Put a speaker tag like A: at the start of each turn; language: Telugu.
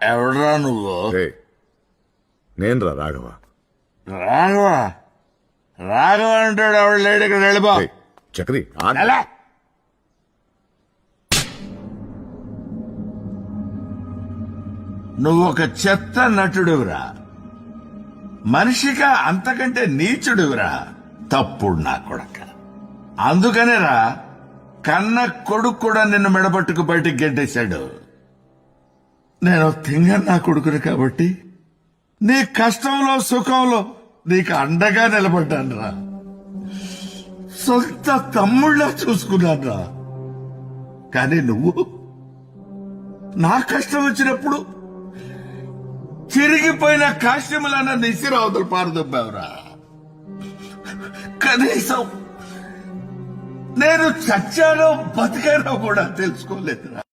A: ఎవడరా నువ్వు?
B: నేను రాఘవ.
A: రాఘవ రాఘవ అంటాడు. ఎవడు లేడు ఇక్కడ. వెళ్ళిపో.
B: చక్రి
A: ఎలా? నువ్వు ఒక చెత్త నటుడువురా. మనిషిగా అంతకంటే నీచుడువురా. తప్పుడు నా కొడక. అందుకనేరా కన్న కొడుకు కూడా నిన్ను మెడపట్టుకు బయటికి గెంటేశాడు. నేను తింగ నా కొడుకుని కాబట్టి నీ కష్టంలో సుఖంలో నీకు అండగా నిలబడ్డాను రా. సొంత తమ్ముళ్ళ చూసుకున్నాను రా. కానీ నువ్వు నా కష్టం వచ్చినప్పుడు చిరిగిపోయిన కాశ్యములన్న నిసిరావతులు పారదొబ్బావురా. కనీసం నేను చచ్చానో బతికానో కూడా తెలుసుకోలేదురా.